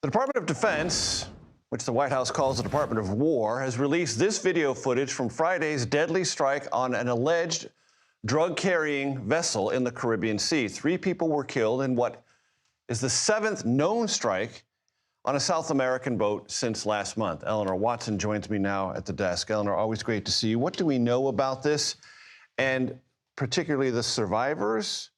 The Department of Defense, which the White House calls the Department of War, has released this video footage from Friday's deadly strike on an alleged drug-carrying vessel in the Caribbean Sea. 3 people were killed in what is the 7th known strike on a South American boat since last month. Eleanor Watson joins me now at the desk. Eleanor, always great to see you. What do we know about this, and particularly the survivors?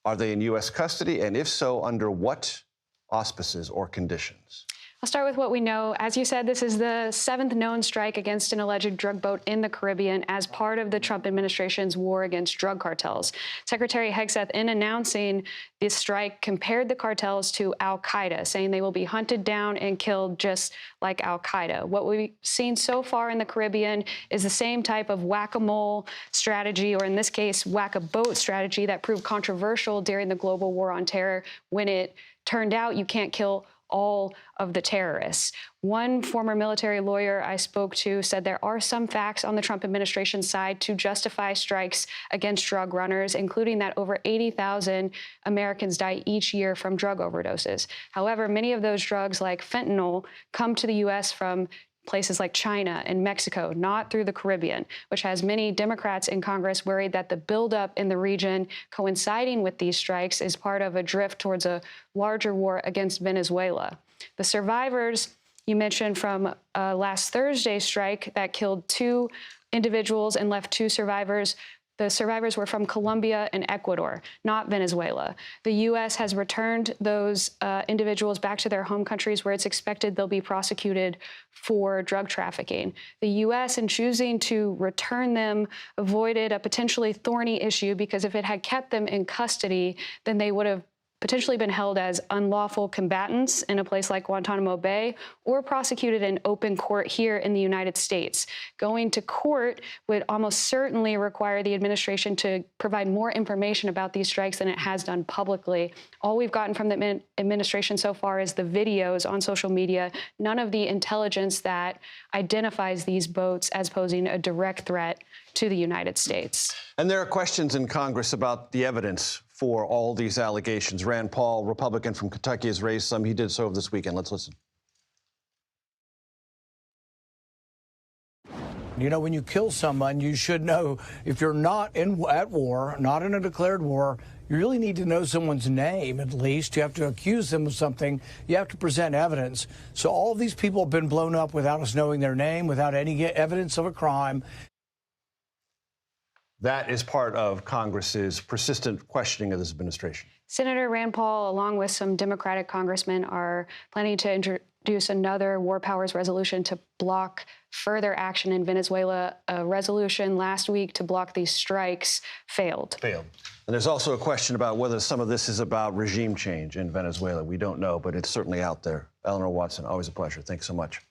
Are they in U.S. custody, and if so, under what auspices or conditions? I'll start with what we know. As you said, this is the 7th known strike against an alleged drug boat in the Caribbean as part of the Trump administration's war against drug cartels. Secretary Hegseth, in announcing this strike, compared the cartels to al-Qaeda, saying they will be hunted down and killed just like al-Qaeda. What we've seen so far in the Caribbean is the same type of whack-a-mole strategy, or in this case, whack-a-boat strategy that proved controversial during the global war on terror when it turned out you can't kill all of the terrorists. One former military lawyer I spoke to said there are some facts on the Trump administration side to justify strikes against drug runners, including that over 80,000 Americans die each year from drug overdoses. However, many of those drugs, like fentanyl, come to the U.S. from places like China and Mexico, not through the Caribbean, which has many Democrats in Congress worried that the buildup in the region coinciding with these strikes is part of a drift towards a larger war against Venezuela. The survivors you mentioned from last Thursday's strike that killed 2 individuals and left 2 survivors. The survivors were from Colombia and Ecuador, not Venezuela. The U.S. has returned those individuals back to their home countries, where it's expected they'll be prosecuted for drug trafficking. The U.S., in choosing to return them, avoided a potentially thorny issue, because if it had kept them in custody, then they would have potentially been held as unlawful combatants in a place like Guantanamo Bay, or prosecuted in open court here in the United States. Going to court would almost certainly require the administration to provide more information about these strikes than it has done publicly. All we've gotten from the administration so far is the videos on social media, none of the intelligence that identifies these boats as posing a direct threat to the United States. And there are questions in Congress about the evidence for all these allegations. Rand Paul, Republican from Kentucky, has raised some. He did so this weekend. Let's listen. You know, when you kill someone, you should know, if you're not at war, not in a declared war, you really need to know someone's name, at least. You have to accuse them of something. You have to present evidence. So all of these people have been blown up without us knowing their name, without any evidence of a crime. That is part of Congress's persistent questioning of this administration. Senator Rand Paul, along with some Democratic congressmen, are planning to introduce another war powers resolution to block further action in Venezuela. A resolution last week to block these strikes failed. And there's also a question about whether some of this is about regime change in Venezuela. We don't know, but it's certainly out there. Eleanor Watson, always a pleasure. Thanks so much.